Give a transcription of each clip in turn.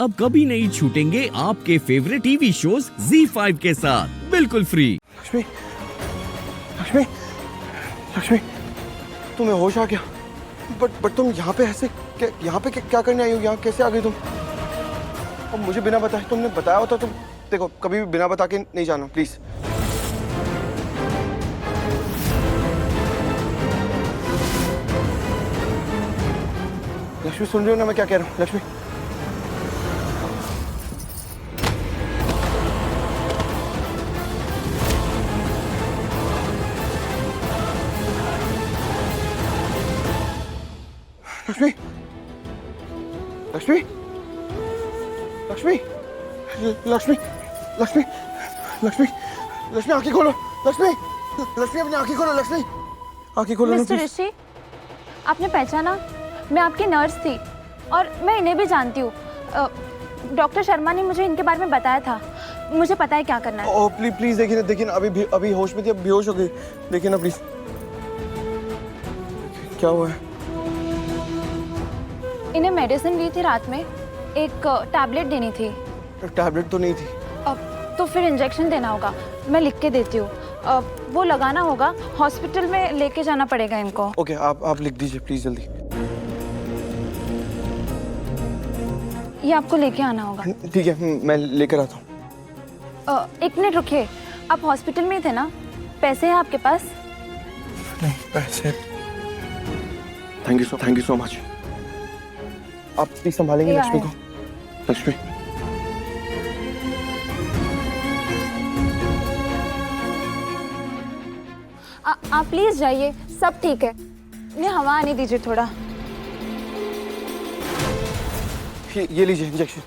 अब कभी नहीं छूटेंगे आपके फेवरेट टीवी शोज ZEE5 के साथ बिल्कुल फ्री। लक्ष्मी, लक्ष्मी, लक्ष्मी, तुम्हें होश आ गया? बट तुम यहाँ पे ऐसे यहाँ पे क्या करने आई हो? यहाँ कैसे आ गई तुम? अब मुझे बिना बताए, तुमने बताया होता तुम। देखो, कभी भी बिना बता के नहीं जाना प्लीज। लक्ष्मी, सुन रही हो ना मैं क्या कह रहा हूँ? लक्ष्मी, लक्ष्मी, लक्ष्मी, लक्ष्मी, लक्ष्मी, लक्ष्मी, लक्ष्मी, लक्ष्मी, आंखें खोलो। लक्ष्मी, लक्ष्मी, अपनी आंखें खोलो। लक्ष्मी, आंखें खोलो। मिस्टर ऋषि, आपने पहचाना? मैं आपकी नर्स थी और मैं इन्हें भी जानती हूँ। डॉक्टर शर्मा ने मुझे इनके बारे में बताया था। मुझे पता है क्या करना है। ओह प्लीज प्लीज, देखिए ना, देखिए ना, अभी होश में थी, अब बेहोश हो गई। देखिए ना प्लीज, क्या हुआ है? इन्हें मेडिसिन ली थी रात में, एक टैबलेट देनी थी। टैबलेट तो नहीं थी। तो फिर इंजेक्शन देना होगा, मैं लिख के देती हूँ। वो लगाना होगा, हॉस्पिटल में लेके जाना पड़ेगा इनको। ओके, आप लिख दीजिए प्लीज जल्दी। ये आपको लेके आना होगा। ठीक है, मैं लेकर आता हूँ। एक मिनट रुकिए, आप हॉस्पिटल में ही थे ना? पैसे हैं आपके पास? नहीं, पैसे। Thank you so much. आप प्लीज संभालेंगे लक्ष्मी को? लक्ष्मी, आप प्लीज जाइए, सब ठीक है। इन्हें हवा आने दीजिए थोड़ा। ये लीजिए इंजेक्शन।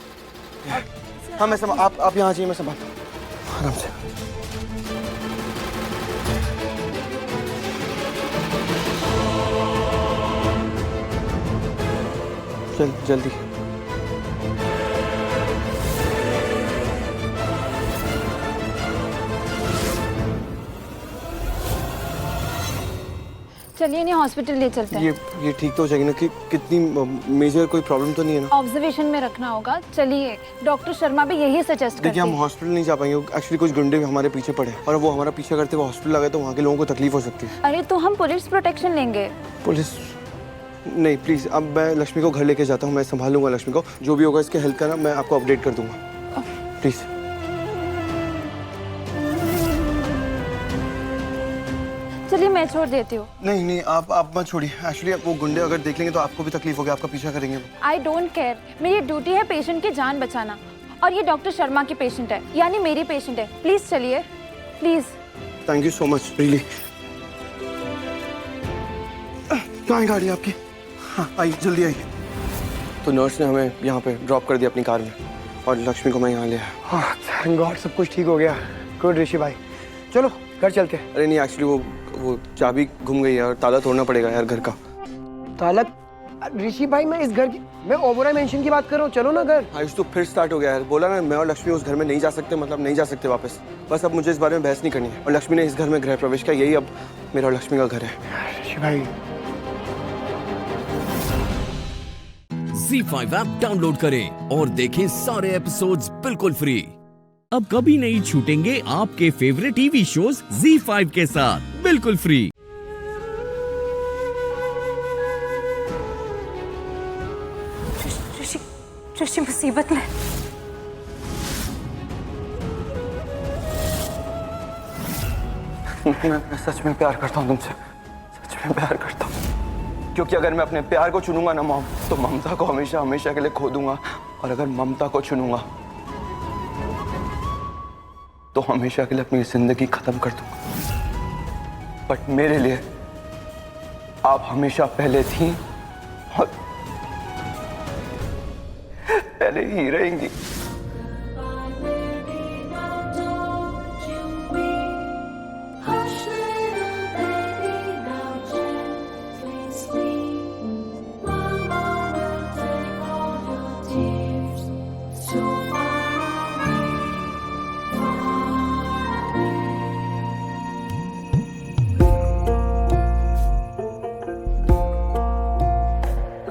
हाँ, मैं आप यहाँ आइए, मैं संभालता हूँ आराम से। जल्दी। चलिए इन्हें हॉस्पिटल ले चलते हैं। ये ठीक तो हो जाएगी ना? कि कितनी मेजर कोई प्रॉब्लम तो नहीं है ना? ऑब्जर्वेशन में रखना होगा। चलिए, डॉक्टर शर्मा भी यही सजेस्ट करते हैं। देखिए, हम हॉस्पिटल नहीं जा पाएंगे। एक्चुअली कुछ गुंडे हमारे पीछे पड़े और वो हमारा पीछा करते हुए हॉस्पिटल आ गए तो वहाँ के लोगों को तकलीफ हो सकती है। अरे तो हम पुलिस प्रोटेक्शन लेंगे। पुलिस नहीं, प्लीज। अब मैं लक्ष्मी को घर लेके जाता हूँ, मैं संभालूंगा लक्ष्मी को। जो भी होगा इसके हेल्थ का ना, मैं आपको अपडेट कर दूंगा प्लीज। चलिए मैं छोड़ देती हूँ। नहीं, आप मत छोड़िए। एक्चुअली वो गुंडे अगर देख लेंगे तो आपको भी तकलीफ होगी, आपका पीछा करेंगे। आई डोंट केयर, मेरी ड्यूटी है पेशेंट की जान बचाना। और ये डॉक्टर शर्मा की पेशेंट है, यानी मेरी पेशेंट है। प्लीज चलिए, please. Thank you so much, really. कहाँ है गाड़ी आपकी? हाँ, आइए, जल्दी आइए। तो नर्स ने हमें यहाँ पे ड्रॉप कर दिया अपनी कार में और लक्ष्मी को मैं यहाँ ले आया। हाँ, थैंक गॉड, सब कुछ ठीक हो गया। गुड ऋषि भाई, चलो घर चलते हैं। अरे नहीं, एक्चुअली वो चाबी घूम गई है और ताला तोड़ना पड़ेगा यार घर का। ताला? ऋषि भाई, मैं इस घर की, मैं ओबराय मेंशन की बात कर रहा हूँ। चलो ना घर। आयुष तो फिर स्टार्ट हो गया यार। बोला ना, मैं और लक्ष्मी उस घर में नहीं जा सकते, मतलब नहीं जा सकते वापस। बस अब मुझे इस बारे में बहस नहीं करनी है। और लक्ष्मी ने इस घर में गृह प्रवेश किया, यही अब मेरा और लक्ष्मी का घर है। ऋषि भाई, ZEE5 ऐप डाउनलोड करें और देखें सारे एपिसोड्स बिल्कुल फ्री। अब कभी नहीं छूटेंगे आपके फेवरेट टीवी शोज ZEE5 के साथ बिल्कुल फ्री। ऋषि मुसीबत में। मैं सच में प्यार करता हूँ तुमसे, सच में प्यार करता हूँ। क्योंकि अगर मैं अपने प्यार को चुनूंगा ना मॉम, तो ममता को हमेशा हमेशा के लिए खो दूंगा। और अगर ममता को चुनूंगा तो हमेशा के लिए अपनी जिंदगी खत्म कर दूंगा। बट मेरे लिए आप हमेशा पहले थी और पहले ही रहेंगी।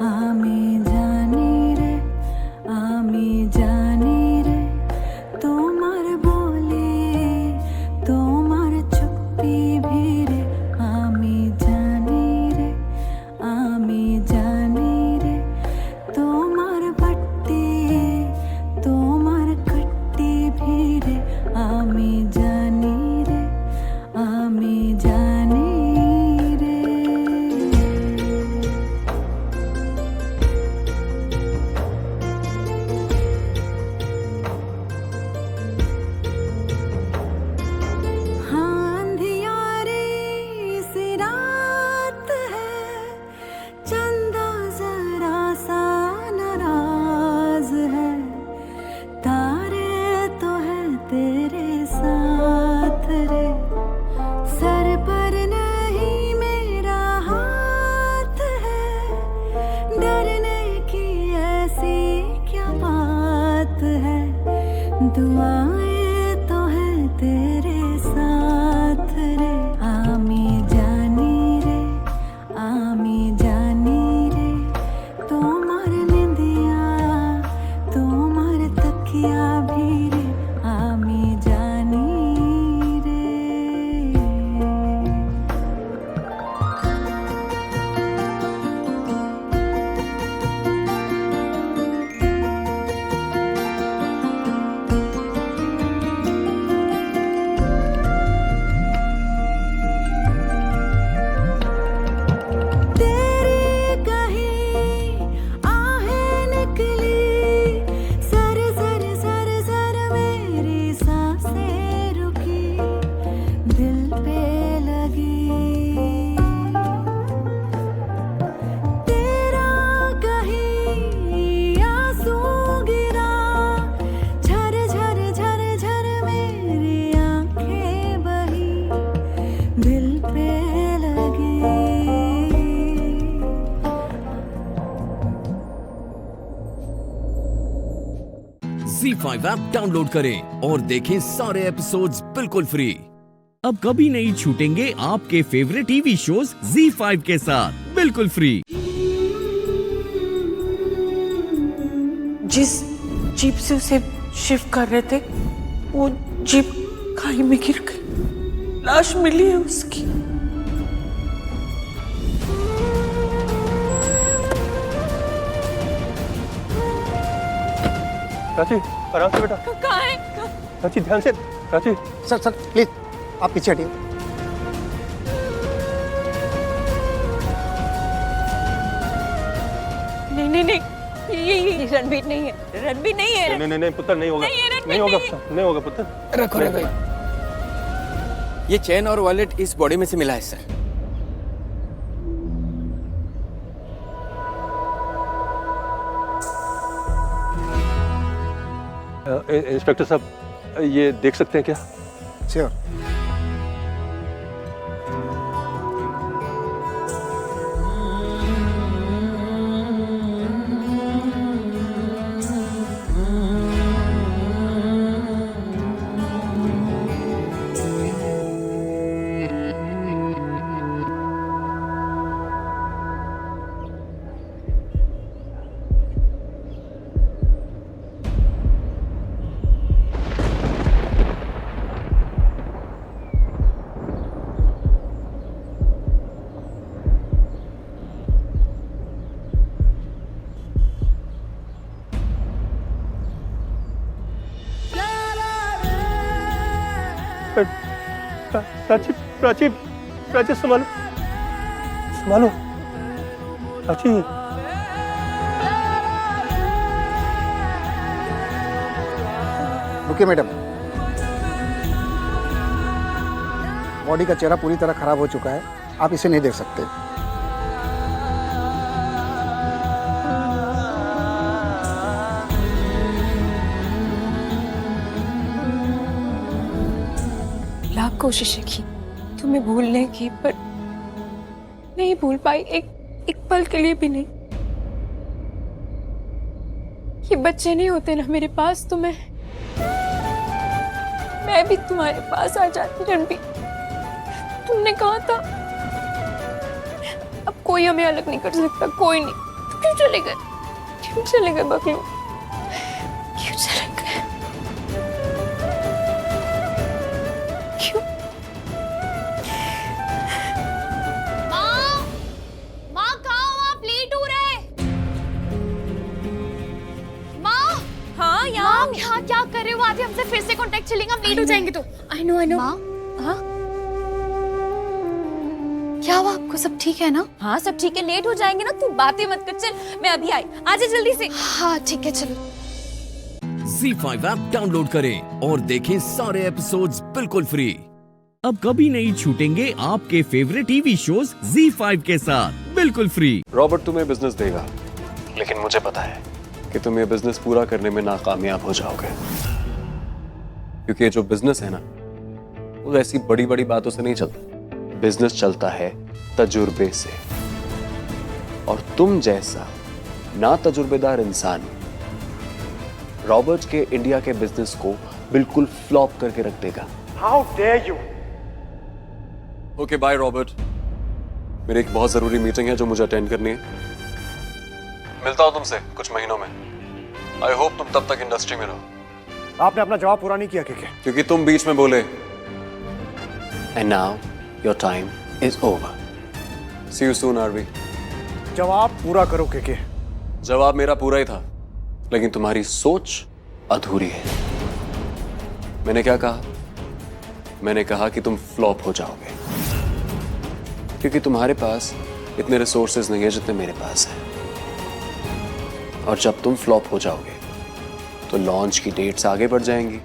आमी जानी रे, आमी दुआएं तो है तेरे साथ रे, आमी जानी रे, आमी जानी रे, तोमार निंदिया, तोमार तकिया भी रे, आमी जानी रे। तेरी कहीं आहें निकली, सर सर सर सर मेरी सांसें रुकी, दिल पे लगी। तेरा कहीं आंसू गिरा, झर झर झर झर मेरी आंखें बही, दिल पे लगी। Z5 ऐप डाउनलोड करें और देखें सारे एपिसोड्स बिल्कुल फ्री। अब कभी नहीं छूटेंगे आपके फेवरेट टीवी शोज Z5 के साथ बिल्कुल फ्री। जिस जीप से उसे शिफ्ट कर रहे थे वो जीप खाई में गिर गई, लाश मिली है उसकी। प्राची, आराम से बेटा। कहाँ है? प्राची, ध्यान से। प्राची, सर सर प्लीज आप पीछे हटिए। नहीं नहीं नहीं, ये रणबीर नहीं है, रणबीर नहीं है। नहीं नहीं नहीं पुत्र, नहीं होगा, नहीं, रणबीर नहीं होगा, नहीं। नहीं होगा पुत्र। रखो रखो। ये चेन और वॉलेट इस बॉडी में से मिला है सर। इंस्पेक्टर साहब, ये देख सकते हैं क्या? श्योर। प्राची, प्राची, प्राची संभालो, संभालो, प्राची। रुकिए मैडम, बॉडी का चेहरा पूरी तरह खराब हो चुका है, आप इसे नहीं देख सकते। लाख कोशिशें की तुम्हें भूलने की, पर नहीं भूल पाई, एक पल के लिए भी नहीं। ये बच्चे नहीं होते ना मेरे पास, तो मैं भी तुम्हारे पास आ जाती रणबीर। तुमने कहा था अब कोई हमें अलग नहीं कर सकता, कोई नहीं। तो क्यों चले गए? क्यों चले गए बकलू? क्यों चले गए? क्यों? माँ कहाँ हो आप? लेट हो रहे। माँ, हाँ यहाँ माँ यहाँ क्या कर रहे हो? आधे हमसे फिर से कांटेक्ट चलेगा, हम लेट हो जाएंगे तो। आई नो माँ, हाँ क्या हुआ आपको? सब ठीक है ना? हाँ सब ठीक है, लेट हो जाएंगे ना, तू बातें मत कर। चल मैं अभी आई, आजा जल्दी से। हाँ ठीक है, चलो। Z5 ऐप डाउनलोड करें और देखें सारे एपिसोड्स बिल्कुल फ्री। अब कभी नहीं छूटेंगे आपके फेवरेट टीवी शोज Z5 के साथ बिल्कुल फ्री। रॉबर्ट तुम्हें बिजनेस देगा, लेकिन मुझे पता है कि तुम ये बिजनेस पूरा करने में नाकामयाब हो जाओगे, क्योंकि ये जो बिजनेस है ना, वो ऐसी बड़ी बड़ी बातों से नहीं चलता। बिजनेस चलता है तजुर्बे से, और तुम जैसा ना तजुर्बेदार इंसान रॉबर्ट के इंडिया के बिजनेस को बिल्कुल फ्लॉप करके रख देगा। How dare you. Okay bye Robert, मेरी एक बहुत जरूरी मीटिंग है जो मुझे अटेंड करनी है। मिलता हूं तुमसे कुछ महीनों में। आई होप तुम तब तक इंडस्ट्री में रहो। आपने अपना जवाब पूरा नहीं किया केके। क्योंकि तुम बीच में बोले। And now your time is over. See you soon Aarvi. जवाब पूरा करो केके। जवाब मेरा पूरा ही था, लेकिन तुम्हारी सोच अधूरी है। मैंने क्या कहा? मैंने कहा कि तुम फ्लॉप हो जाओगे, क्योंकि तुम्हारे पास इतने रिसोर्सेज नहीं है जितने मेरे पास है। और जब तुम फ्लॉप हो जाओगे तो लॉन्च की डेट्स आगे बढ़ जाएंगी।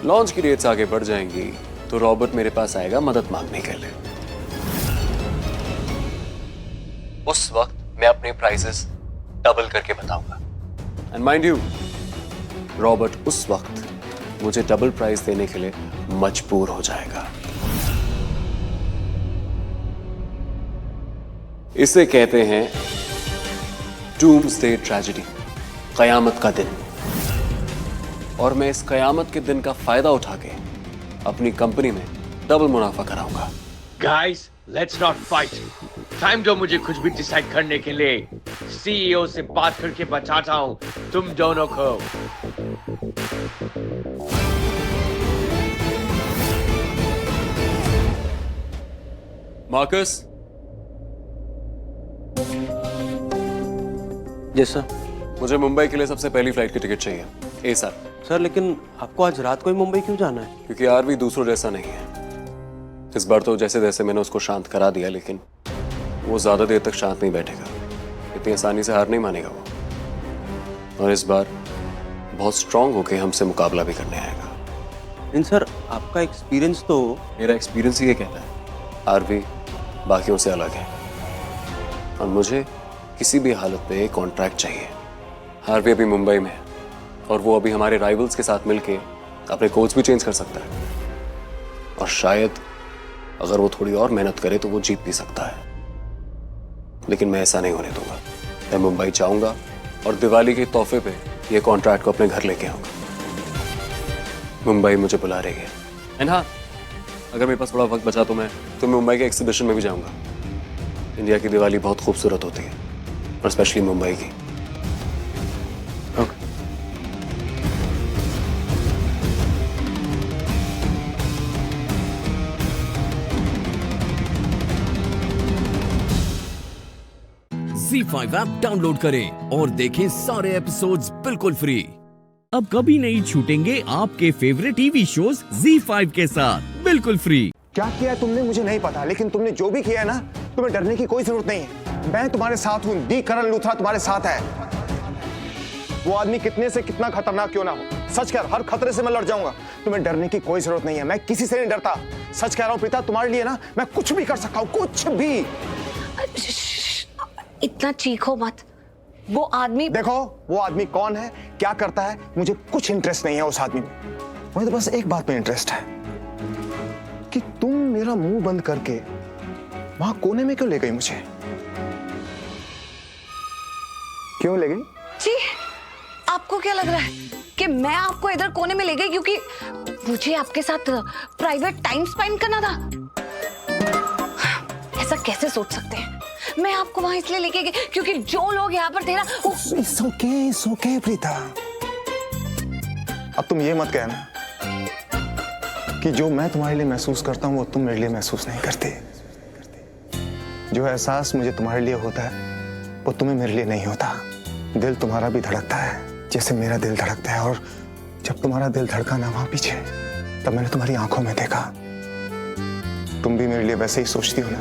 लॉन्च की डेट्स आगे बढ़ जाएंगी तो रॉबर्ट मेरे पास आएगा मदद मांगने के लिए। उस वक्त मैं अपने प्राइसेस डबल करके बताऊंगा। एंड माइंड यू, रॉबर्ट उस वक्त मुझे डबल प्राइस देने के लिए मजबूर हो जाएगा। इसे कहते हैं डूम्सडे ट्रेजेडी, कयामत का दिन। और मैं इस कयामत के दिन का फायदा उठा के अपनी कंपनी में डबल मुनाफा कराऊंगा। Guys, let's not fight. Time दो मुझे कुछ भी डिसाइड करने के लिए। सीईओ से बात करके बताता हूं तुम दोनों को। मार्कस। Yes sir. मुझे मुंबई के लिए सबसे पहली फ्लाइट की टिकट चाहिए। ए सर। सर लेकिन आपको आज रात को ही मुंबई क्यों जाना है? क्योंकि आरवी दूसरों जैसा नहीं है। इस बार तो जैसे जैसे मैंने उसको शांत करा दिया, लेकिन वो ज्यादा देर तक शांत नहीं बैठेगा। इतनी आसानी से हार नहीं मानेगा वो। और इस बार बहुत स्ट्रांग होके हमसे मुकाबला भी करने आएगा। इन सर, आपका एक्सपीरियंस तो। मेरा एक्सपीरियंस ये कहता है आरवी बाकियों से अलग है, और मुझे किसी भी हालत में एक कॉन्ट्रैक्ट चाहिए। आरवी अभी मुंबई में है, और वो अभी हमारे राइवल्स के साथ मिलके अपने कोच भी चेंज कर सकता है। और शायद अगर वो थोड़ी और मेहनत करे तो वो जीत भी सकता है। लेकिन मैं ऐसा नहीं होने दूंगा। मैं मुंबई जाऊंगा और दिवाली के तोहफे पे ये कॉन्ट्रैक्ट को अपने घर लेके आऊंगा। मुंबई मुझे बुला रही है। एंड हाँ, अगर मेरे पास थोड़ा वक्त बचा तो मैं मुंबई के एग्जीबिशन में भी जाऊंगा। इंडिया की दिवाली बहुत खूबसूरत होती है, और स्पेशली मुंबई की। ओके। ZEE5 ऐप डाउनलोड करें और देखें सारे एपिसोड्स बिल्कुल फ्री। अब कभी नहीं छूटेंगे आपके फेवरेट टीवी शोज ZEE5 के साथ बिल्कुल फ्री। क्या किया तुमने मुझे नहीं पता, लेकिन तुमने जो भी किया है ना, तुम्हें डरने की कोई जरूरत नहीं है। मैं तुम्हारे साथ हूँ। दी करण लूथरा तुम्हारे साथ है। वो आदमी कितने से कितना खतरनाक क्यों ना हो, सच कर, हर खतरे से मैं लड़ जाऊंगा। तुम्हें डरने की कोई जरूरत नहीं है। मैं किसी से नहीं डरता। सच कह रहा हूँ प्रीता, तुम्हारे लिए ना मैं कुछ भी कर सकता हूँ, कुछ भी। इतना चीखो मत। वो आदमी, देखो वो आदमी कौन है, क्या करता है, मुझे कुछ इंटरेस्ट नहीं है उस आदमी में। मुझे तो बस एक बात में इंटरेस्ट है कि तुम मेरा मुंह बंद करके वहां कोने में क्यों ले गई मुझे? क्यों ले गई? जी, आपको क्या लग रहा है कि मैं आपको इधर कोने में ले गई क्योंकि मुझे आपके साथ प्राइवेट टाइम स्पेंड करना था? ऐसा कैसे सोच सकते हैं? मैं आपको वहां इसलिए लेके गई क्योंकि जो लोग यहाँ पर थे ना, It's okay, प्रीता। अब तुम ये मत कहना कि जो मैं तुम्हारे लिए महसूस करता हूँ वो तुम मेरे लिए महसूस नहीं करती। जो एहसास मुझे तुम्हारे लिए होता है वो तुम्हें मेरे लिए नहीं होता। दिल तुम्हारा भी धड़कता है जैसे मेरा दिल धड़कता है, और जब तुम्हारा दिल धड़का ना वहां पीछे, तब मैंने तुम्हारी आंखों में देखा तुम भी मेरे लिए वैसे ही सोचती हो ना,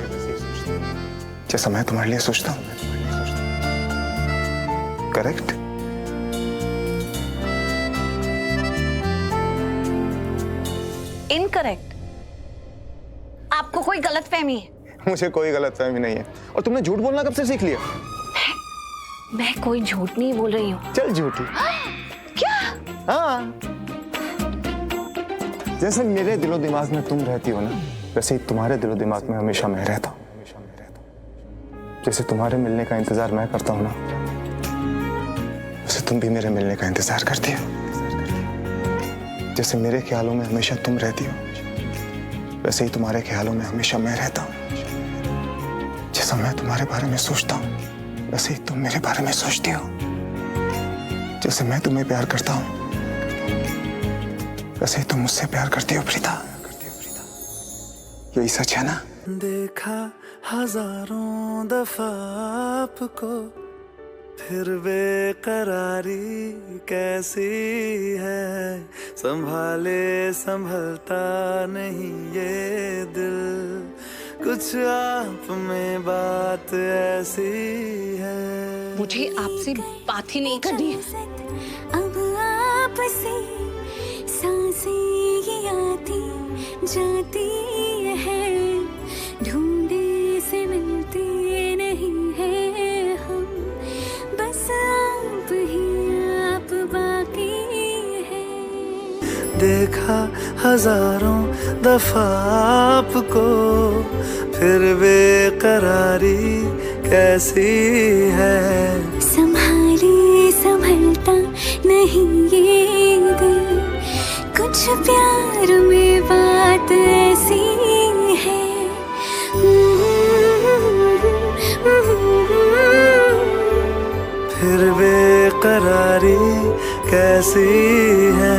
जैसा मैं तुम्हारे लिए सोचता हूं। करेक्ट? इनकरेक्ट। आपको कोई गलतफहमी है? मुझे कोई गलतफहमी नहीं है। और तुमने झूठ बोलना कब से सीख लिया? मैं कोई झूठ नहीं बोल रही हूँ। चल झूठी। क्या? हाँ, जैसे मेरे दिलो दिमाग में तुम रहती हो ना, वैसे ही तुम्हारे दिलो दिमाग में हमेशा मैं रहता हूँ। जैसे तुम्हारे मिलने का इंतजार मैं करता हूँ ना, वैसे तुम भी मेरे मिलने का इंतजार करती हो। जैसे मेरे ख्यालों में हमेशा तुम रहती हो, वैसे ही तुम्हारे ख्यालों में हमेशा मैं रहता हूँ। जैसा मैं तुम्हारे बारे में सोचता हूँ, वैसे ही तुम मेरे बारे में सोचती हो। जैसे मैं तुम्हें प्यार करता हूँ, वैसे ही तुम मुझसे प्यार करती हो प्रीता। यही सच है ना? देखा हजारों दफा आपको, फिर बेकरारी कैसी है, संभाले संभलता नहीं ये दिल, कुछ आप में बात ऐसी है। मुझे आपसे बात ही नहीं करनी है। अब आपसे सांसें ये आती जाती है, ढूंढे से मिलते नहीं है हम, बस आप ही आप बाकी है। देखा हजारों दफा आपको, फिर बेकरारी कैसी है, संभाले संभलता नहीं ये दिल, कुछ प्यार में बात ऐसी है। फिर बेकरारी कैसी है।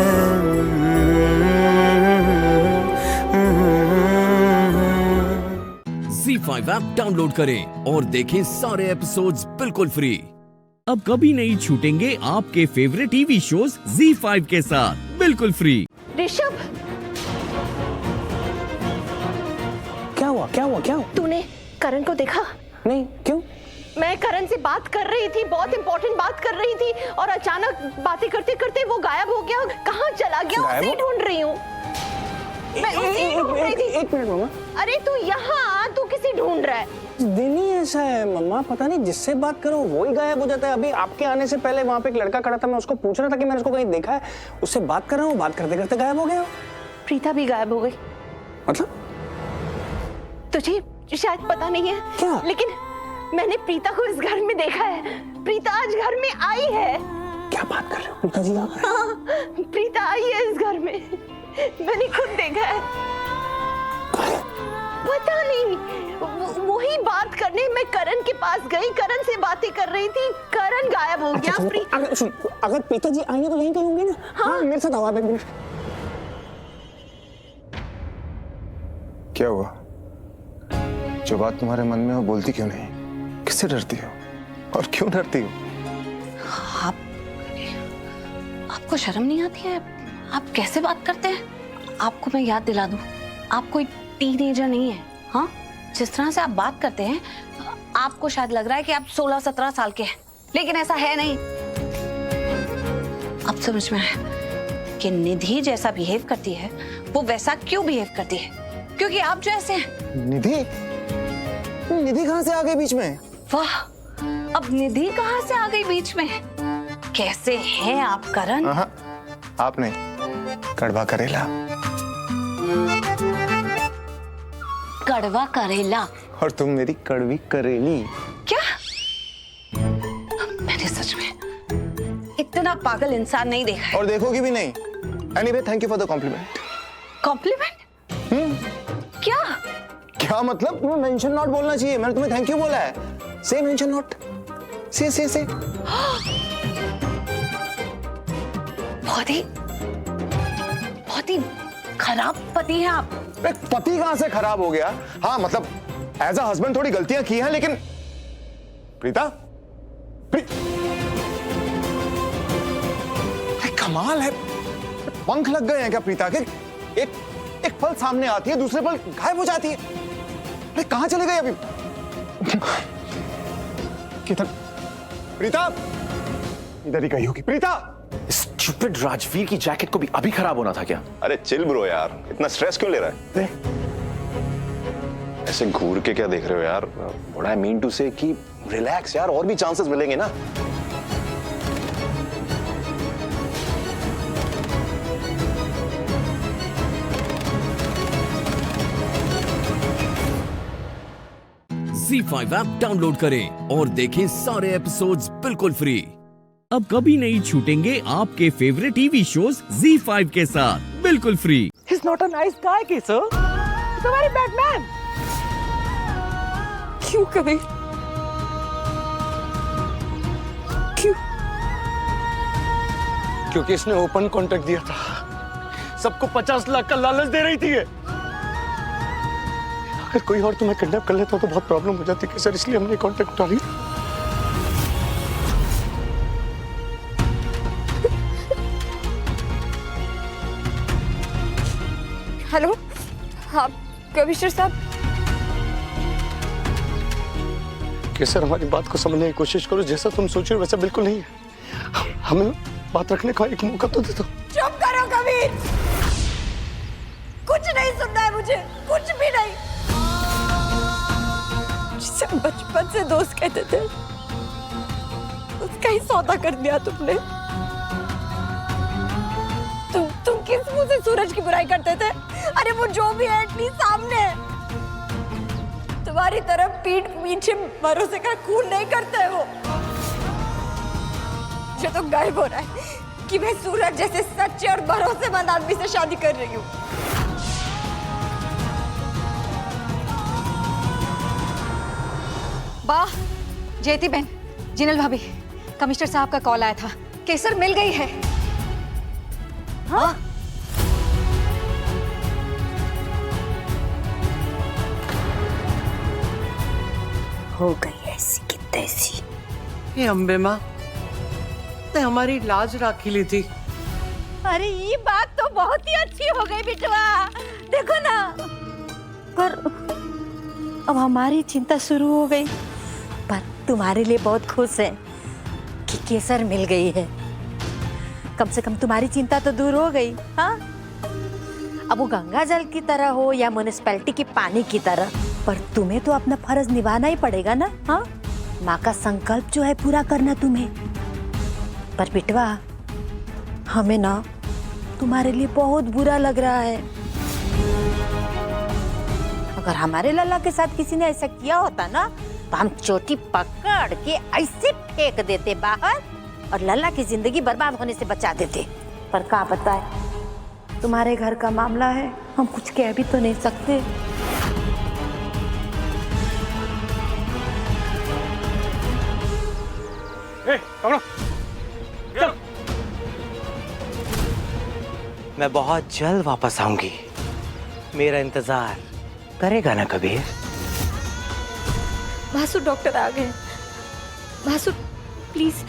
Z5 ऐप डाउनलोड करें और देखें सारे एपिसोड्स बिल्कुल फ्री। अब कभी नहीं छूटेंगे आपके फेवरेट टीवी शोज Z5 के साथ बिल्कुल फ्री। ऋषभ, क्या हुआ क्या हुआ क्या हुआ? तूने करण को देखा? नहीं, क्यों? मैं करण से बात कर रही थी, बहुत इंपॉर्टेंट बात कर रही थी, और अचानक बातें करते करते वो गायब हो गया। कहाँ चला गया? उसे ढूंढ रही हूँ मैं, उसे ढूंढ रही थी। एक मिनट मम्मा। अरे तू यहाँ, तू किसी ढूंढ रहा है? दिन ही ऐसा है मम्मा, पता नहीं जिससे बात करो वो ही गायब हो जाता है। अभी आपके आने से पहले वहाँ पे एक लड़का खड़ा था, मैं उसको पूछ रहा था कि मैंने उसको कहीं देखा है, उससे बात कर रहा हूँ, बात करते करते गायब हो गया। प्रीता भी गायब हो गई। मतलब? तुझे शायद पता नहीं है क्या? लेकिन मैंने प्रीता को इस घर में देखा है। प्रीता आज घर में आई है। क्या बात कर रहे हो? प्रीता जी यहाँ? हाँ, प्रीता आई है इस घर में, मैंने खुद देखा है। पता नहीं, वही बात करने मैं करण के पास गई, करण से बातें कर रही थी, करण गायब हो गया। अगर प्रीता जी आई है तो यहीं कहीं होंगे ना? हाँ, मेरे साथ आओ आप एक मिनट। क्या हुआ? जो बात तुम्हारे मन में हो बोलती क्यों नहीं? किससे डरती हो और क्यों डरती हो? आपको शर्म नहीं आती है? आप कैसे बात करते हैं? आपको मैं याद दिला दूं, आप कोई टीनेजर नहीं है। हाँ, जिस तरह से आप बात करते हैं, आपको शायद लग रहा है कि आप 16-17 साल के हैं, लेकिन ऐसा है नहीं। अब समझ में आया कि निधि जैसा बिहेव करती है, वो वैसा क्यों बिहेव करती है? क्योंकि आप जो ऐसे हैं। निधि? निधि कहाँ से आ गई बीच में? वाह, अब निधि कहाँ से आ गई बीच में? कैसे हैं आप करण? आप नहीं, कड़वा करेला। कड़वा करेला? और तुम मेरी कड़वी करेली। क्या? मैंने सच में इतना पागल इंसान नहीं देखा है। और देखोगी भी नहीं। Anyway, thank you for the compliment. Compliment? क्या? क्या मतलब? तुम्हें मेंशन नॉट बोलना चाहिए, मैंने तुम्हें थैंक यू बोला है। से मेंशन नॉट। से। बहुत ही खराब पति हैं आप। पति कहां से खराब हो गया? हाँ मतलब एज अ हस्बैंड थोड़ी गलतियां की हैं, लेकिन प्रीता कमाल है, पंख लग गए हैं क्या प्रीता के? एक पल सामने आती है, दूसरे पल गायब हो जाती है। अरे कहां चले गए अभी? किधर? प्रीता इधर ही कहीं होगी। प्रीता! स्टूपिड राजवीर की जैकेट को भी अभी खराब होना था क्या? अरे चिल ब्रो यार, इतना स्ट्रेस क्यों ले रहा है? ऐसे घूर के क्या देख रहे हो यार? व्हाट आई मीन टू से कि रिलैक्स यार, और भी चांसेस मिलेंगे ना। Z5 ऐप डाउनलोड करें और देखें सारे एपिसोड्स बिल्कुल फ्री। अब कभी नहीं छूटेंगे आपके फेवरेट टीवी शोज Z5 के साथ बिल्कुल free. He's not a nice guy, Kesar. He's a very bad man। क्यों कबीर? क्यों? क्योंकि इसने ओपन कॉन्ट्रैक्ट दिया था, सबको 50 लाख का लालच दे रही थी ये। अगर कोई और तुम्हें किडनैप कर लेता तो बहुत प्रॉब्लम हो जाती सर, इसलिए हमने कॉन्ट्रैक्ट उठा लिया। हेलो, आप कमिश्नर साहब? सर हमारी बात को समझने की कोशिश करो, जैसा तुम सोच रहे हो वैसा बिल्कुल नहीं है। हमें बात रखने का एक मौका तो दे दो। चुप करो कबीर, कुछ नहीं सुनना है मुझे, कुछ भी नहीं। जिसे बचपन से दोस्त कहते थे, उसका ही सौदा कर दिया तुमने। तुम किस मुंह से सूरज की बुराई करते थे? अरे वो जो भी है एटलीस्ट सामने, तुम्हारी तरफ पीठ पीछे भरोसे का खून नहीं करते वो। मुझे तो गायब हो रहा है कि मैं सूरज जैसे सच्चे और भरोसेमंद आदमी से शादी कर रही हूँ। वाह जेती बहन, जिनल भाभी, कमिश्नर साहब का कॉल आया था, केसर मिल गई है। हाँ? हो गई ऐसी की तैसी। हे अम्बे माँ, ते हमारी लाज राखी ली थी। अरे ये बात तो बहुत ही अच्छी हो गई बिटवा, देखो ना। पर अब हमारी चिंता शुरू हो गई। पर तुम्हारे लिए बहुत खुश है कि केसर मिल गई है। कम से कम तुम्हारी चिंता तो दूर हो गई। हाँ, अब वो गंगा जल की तरह हो या म्युनिसिपैलिटी की पानी की तरह, पर तुम्हें तो अपना फर्ज निभाना ही पड़ेगा ना। हाँ, माँ का संकल्प जो है पूरा करना तुम्हें। पर बिटवा, हमें ना तुम्हारे लिए बहुत बुरा लग रहा है। अगर हमारे लल्ला के साथ किसी ने ऐसा किया होता ना, तो हम चोटी पकड़ के ऐसे फेंक देते बाहर और लल्ला की जिंदगी बर्बाद होने से बचा देते। पर क्या पता है, तुम्हारे घर का मामला है, हम कुछ कह भी तो नहीं सकते। मैं बहुत जल्द वापस आऊंगी, मेरा इंतजार करेगा ना कबीर? भासु, डॉक्टर आ गए। भासु प्लीज।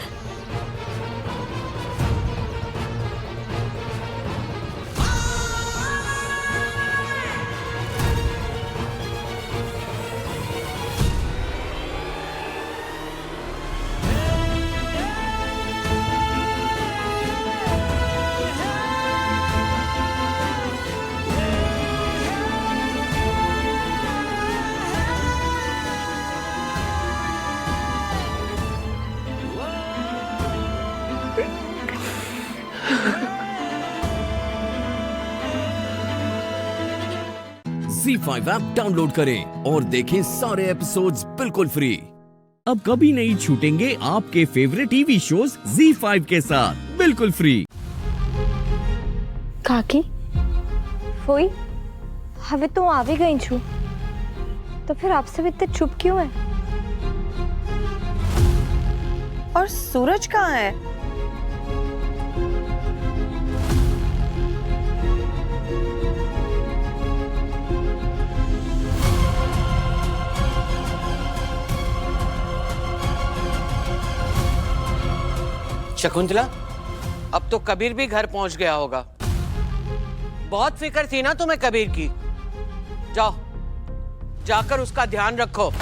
Z5 ऐप डाउनलोड करें और देखें सारे एपिसोड्स बिल्कुल फ्री। अब कभी नहीं छूटेंगे आपके फेवरेट टीवी शोज Z5 के साथ बिल्कुल फ्री। काकी फोई, हवे तो आवी गई छू, तो फिर आपसे भी इतने चुप क्यों है? और सूरज कहाँ है? शकुंतला, अब तो कबीर भी घर पहुंच गया होगा। बहुत फिक्र थी ना तुम्हें कबीर की। जाओ, जाकर उसका ध्यान रखो।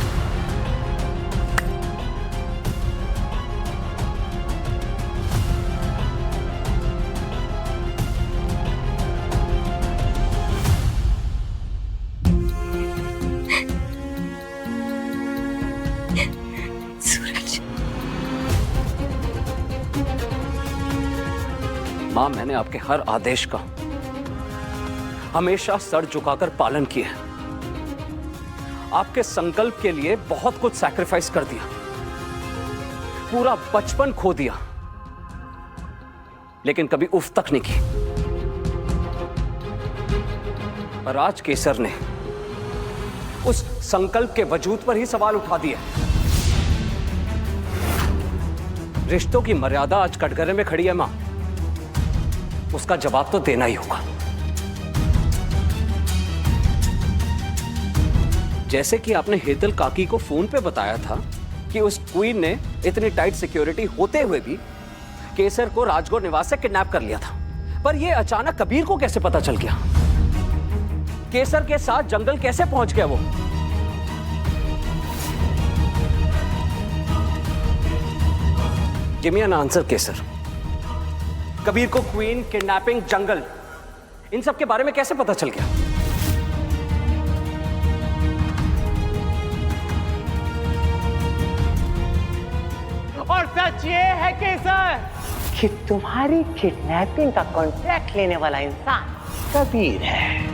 मां, मैंने आपके हर आदेश का हमेशा सर झुकाकर पालन किया है। आपके संकल्प के लिए बहुत कुछ सैक्रिफाइस कर दिया, पूरा बचपन खो दिया, लेकिन कभी उफ तक नहीं की। पर आज केसर ने उस संकल्प के वजूद पर ही सवाल उठा दिया। रिश्तों की मर्यादा आज कटघरे में खड़ी है मां, उसका जवाब तो देना ही होगा। जैसे कि आपने हेतल काकी को फोन पे बताया था कि उस क्वीन ने इतनी टाइट सिक्योरिटी होते हुए भी केसर को राजगौर निवास से किडनैप कर लिया था, पर यह अचानक कबीर को कैसे पता चल गया? केसर के साथ जंगल कैसे पहुंच गया वो? गिव मी एन आंसर केसर। कबीर को क्वीन, किडनैपिंग, जंगल, इन सब के बारे में कैसे पता चल गया? और सच ये है केसर कि तुम्हारी किडनैपिंग का कॉन्ट्रैक्ट लेने वाला इंसान कबीर है।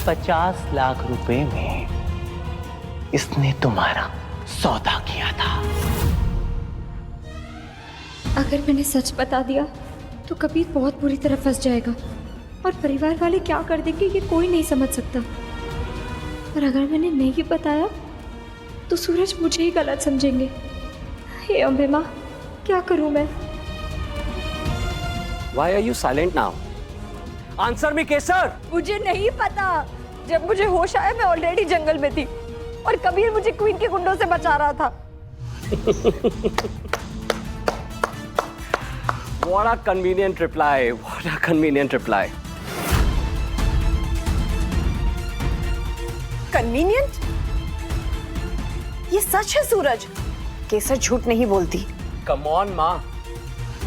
50 लाख रुपए में इसने तुम्हारा सौदा किया था। अगर मैंने सच बता दिया तो कबीर बहुत बुरी तरह फंस जाएगा और परिवार वाले क्या कर देंगे ये कोई नहीं समझ सकता। और अगर मैंने नहीं बताया तो सूरज मुझे ही गलत समझेंगे। हे अम्बे माँ, क्या करूं मैं? Why are you silent now? Answer me, केसर। मुझे नहीं पता। जब मुझे होश आया मैं ऑलरेडी जंगल में थी और कबीर मुझे क्वीन के गुंडों से बचा रहा था। What a convenient reply. What a convenient reply. Convenient? ये सच है सूरज, केसर झूठ नहीं बोलती। Come on, माँ।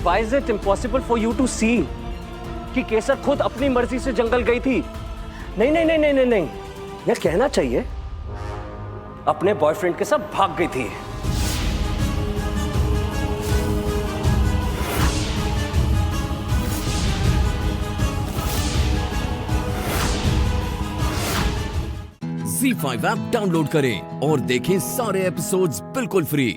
Why is it impossible for you to see कि केसर खुद अपनी मर्जी से जंगल गई थी? नहीं नहीं नहीं नहीं नहीं नहीं, यह कहना चाहिए अपने बॉयफ्रेंड के साथ भाग गई थी। ZEE5 ऐप डाउनलोड करें और देखें सारे एपिसोड्स बिल्कुल फ्री।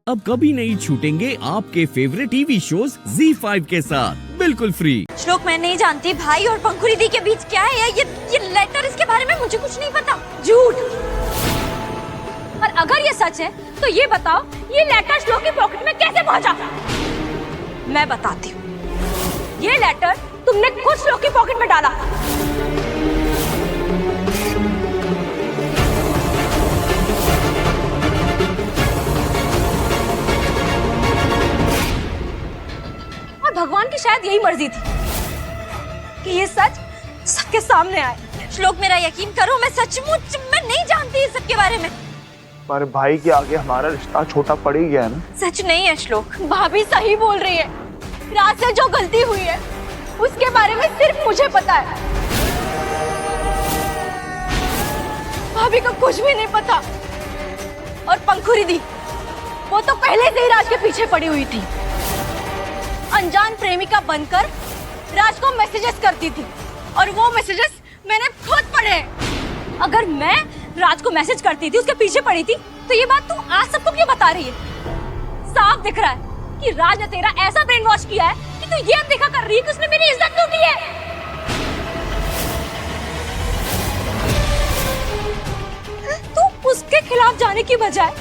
अब कभी नहीं छूटेंगे आपके फेवरेट टीवी शोज ZEE5 के साथ बिल्कुल फ्री। श्लोक, मैं नहीं जानती भाई और पंखुड़ी दी के बीच क्या है। ये लेटर, इसके बारे में मुझे कुछ नहीं पता। झूठ। और अगर ये सच है तो ये बताओ ये लेटर श्लोक की पॉकेट में कैसे पहुंचा? मैं बताती हूँ। ये लेटर तुमने खुद श्लोक की पॉकेट में डाला। भगवान की शायद यही मर्जी थी कि ये सच सबके सामने आए। श्लोक, मेरा यकीन करो, मैं सचमुच मैं नहीं जानती इस सब के बारे में। हमारे भाई के आगे हमारा रिश्ता छोटा पड़ ही गया है ना। सच नहीं है श्लोक, भाभी सही बोल रही है। रात से जो गलती हुई है उसके बारे में सिर्फ मुझे पता है, भाभी को कुछ भी नहीं पता। और पंखुड़ी दी, वो तो पहले से ही राज के पीछे पड़ी हुई थी। अनजान प्रेमिका बनकर राज को मैसेजेस करती थी और वो मैसेजेस मैंने खुद पढ़े। अगर मैं राज को मैसेज करती थी, उसके पीछे पड़ी थी, तो ये बात तू आज सबको क्यों बता रही है? साफ दिख रहा है कि राज ने तेरा ऐसा ब्रेन वॉश किया है कि तू ये देखा कर रही है कि उसने मेरी इज्जत लूटी है। तू उसके खिलाफ जाने की बजाय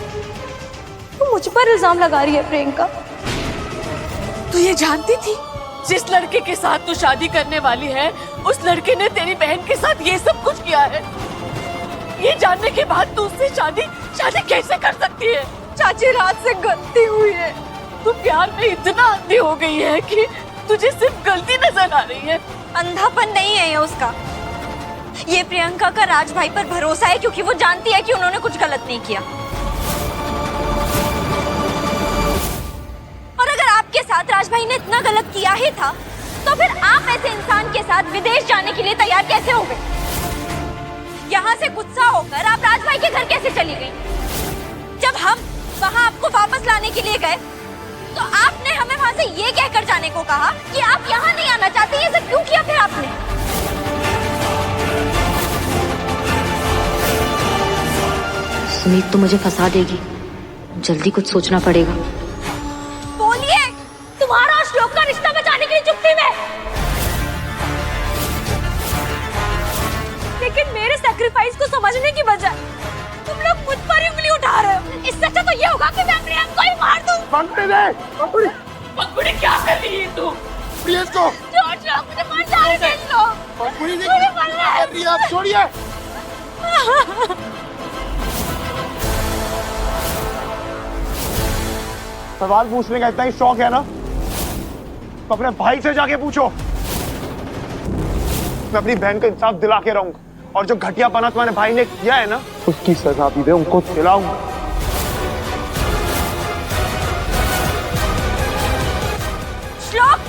तू मुझ पर इल्जाम लगा रही है प्रियंका। तू ये जानती थी जिस लड़के के साथ तू शादी करने वाली है उस लड़के ने तेरी बहन के साथ ये सब कुछ किया है? ये जानने के बाद तू उससे शादी कैसे कर सकती है? चाची, रात से गलती हुई है। तू प्यार में इतना अंधी हो गई है कि तुझे सिर्फ गलती नजर आ रही है। अंधापन नहीं है ये उसका, ये प्रियंका का राज भाई पर भरोसा है क्योंकि वो जानती है कि उन्होंने कुछ गलत नहीं किया। आपके साथ राज भाई ने इतना गलत किया ही था तो फिर आप ऐसे इंसान के साथ विदेश जाने के लिए तैयार कैसे हो गए? यहाँ से गुस्सा होकर आप राज भाई के घर कैसे चली गई? जब हम वहाँ आपको वापस लाने के लिए गए तो आपने हमें वहाँ से ये कहकर जाने को कहा कि आप यहाँ नहीं आना चाहते। ये सब क्यों किया फिर आपने? सुमित तो मुझे फंसा देगी, जल्दी कुछ सोचना पड़ेगा। बोलिए, तुम्हारा और श्लोक का रिश्ता समझने की बजाय तुम लोग मुझ पर ही उंगली उठा रहे हो। इससे अच्छा तो ये होगा कि मैं प्रियम को ही मार दूं। पंखुड़ी क्या कर रही है तू? प्रियम को छोड़ दो, मुझे मर जाने दे दो। मुझे मरना है। प्रियम छोड़िए। सवाल पूछने का इतना ही शौक है ना, तो अपने भाई से जाके पूछो। मैं अपनी बहन को इंसाफ दिला के रहूंगा, और जो घटियापना तुम्हारे भाई ने किया है ना, उसकी सजा भी दे उनको दिलाऊंगा। श्लोक,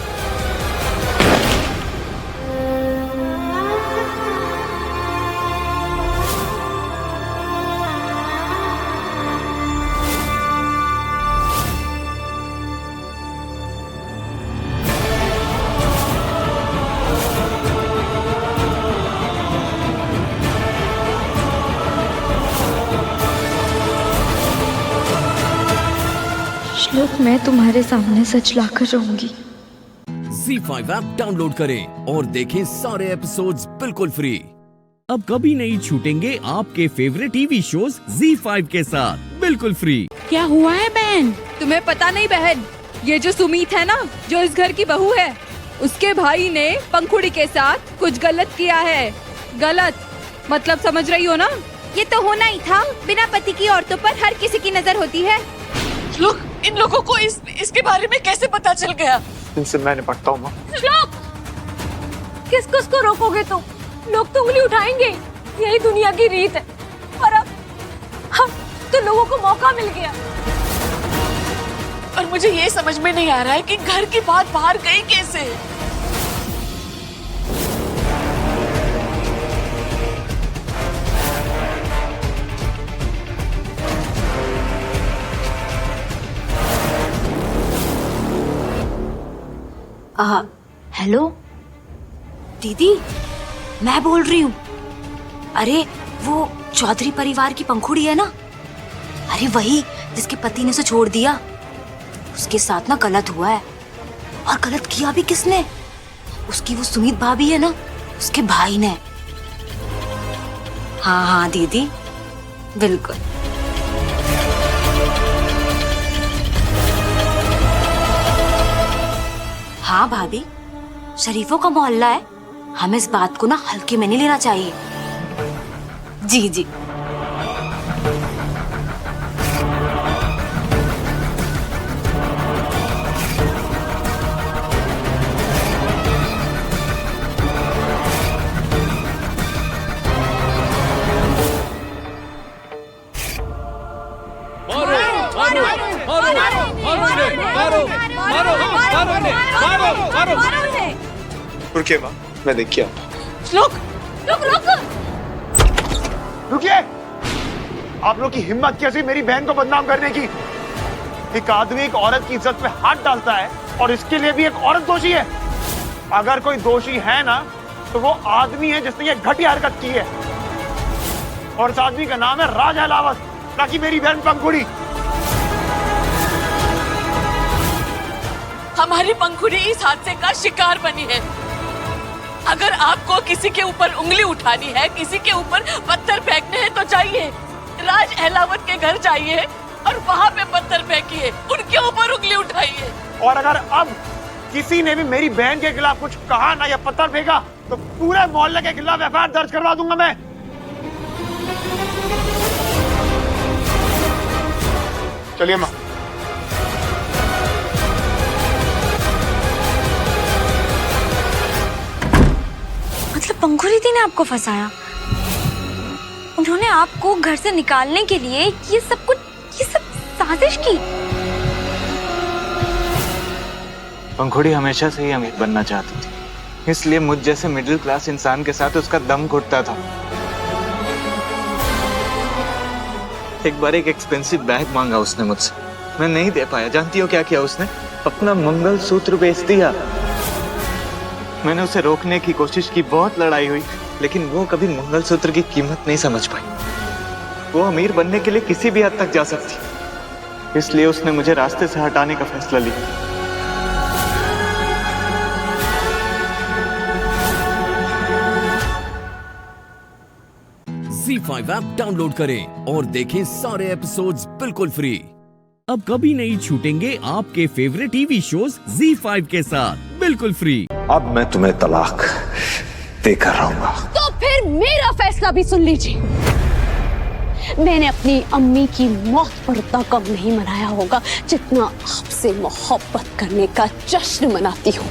श्लोक, मैं तुम्हारे सामने सच लाकर रहूंगी। Z5 ऐप डाउनलोड करें और देखें सारे एपिसोड्स बिल्कुल फ्री। अब कभी नहीं छूटेंगे आपके फेवरेट टीवी शोज Z5 के साथ बिल्कुल फ्री। क्या हुआ है बहन? तुम्हें पता नहीं बहन, ये जो सुमीत है ना, जो इस घर की बहू है, उसके भाई ने पंखुड़ी के साथ कुछ गलत किया है। गलत मतलब समझ रही हो ना? ये तो होना ही था। बिना पति की औरतों पर हर किसी की नजर होती है। श्लोक, इन लोगों को इसके बारे में कैसे पता चल गया? इनसे मैं निपटता हूँ। श्लोक, किसको रोकोगे तुम? लोग तो उंगली उठाएंगे, यही दुनिया की रीत है। और अब तो लोगों को मौका मिल गया। और मुझे ये समझ में नहीं आ रहा है कि घर की बात बाहर गई कैसे। हेलो दीदी, मैं बोल रही हूँ। अरे वो चौधरी परिवार की पंखुड़ी है ना, अरे वही जिसके पति ने उसे छोड़ दिया, उसके साथ ना गलत हुआ है। और गलत किया भी किसने? उसकी वो सुमित भाभी है ना, उसके भाई ने। हाँ हाँ दीदी, बिल्कुल। हाँ भाभी, शरीफों का मोहल्ला है, हमें इस बात को ना हल्के में नहीं लेना चाहिए। जी जी। रुकिए माँ, मैं देखिए। श्लोक, रुकिए। आप लोग की हिम्मत कैसी मेरी बहन को बदनाम करने की? एक आदमी एक औरत की इज्जत पे हाथ डालता है, और इसके लिए भी एक औरत दोषी है। अगर कोई दोषी है ना, तो वो आदमी है जिसने ये घटिया हरकत की है, और इस आदमी का नाम है राज अहलावत, ना कि मेरी बहन पंखुड़ी। हमारी पंखुड़ी इस हादसे का शिकार बनी है। अगर आपको किसी के ऊपर उंगली उठानी है, किसी के ऊपर पत्थर फेंकने हैं, तो जाइए राज अहलावत के घर जाइए और वहाँ पे पत्थर फेंकिए, उनके ऊपर उंगली उठाइए। और अगर अब किसी ने भी मेरी बहन के खिलाफ कुछ कहा ना या पत्थर फेंका, तो पूरे मोहल्ले के खिलाफ एफआईआर दर्ज करवा दूंगा मैं। चलिए माँ। मतलब पंखुड़ी दी ने आपको फंसाया? उन्होंने आपको घर से निकालने के लिए ये सब साजिश की? पंखुड़ी हमेशा से ही अमीर बनना चाहती थी, इसलिए मुझ जैसे मिडिल क्लास इंसान के साथ उसका दम घुटता था। एक बार एक एक्सपेंसिव बैग मांगा उसने मुझसे, मैं नहीं दे पाया। जानती हो क्या किया उसने? अपना मंगलसूत्र बेच दिया। मैंने उसे रोकने की कोशिश की, बहुत लड़ाई हुई, लेकिन वो कभी मंगलसूत्र की कीमत नहीं समझ पाई। वो अमीर बनने के लिए किसी भी हद तक जा सकती, इसलिए उसने मुझे रास्ते से हटाने का फैसला लिया। ZEE5 ऐप डाउनलोड करें और देखें सारे एपिसोड्स बिल्कुल फ्री। अब कभी नहीं छूटेंगे आपके फेवरेट टीवी शोज ZEE5 के साथ बिल्कुल फ्री। अब मैं तुम्हें तलाक देकर रहूंगा। तो फिर मेरा फैसला भी सुन लीजिए। मैंने अपनी अम्मी की मौत पर उतना कम नहीं मनाया होगा जितना आपसे मोहब्बत करने का जश्न मनाती हूँ।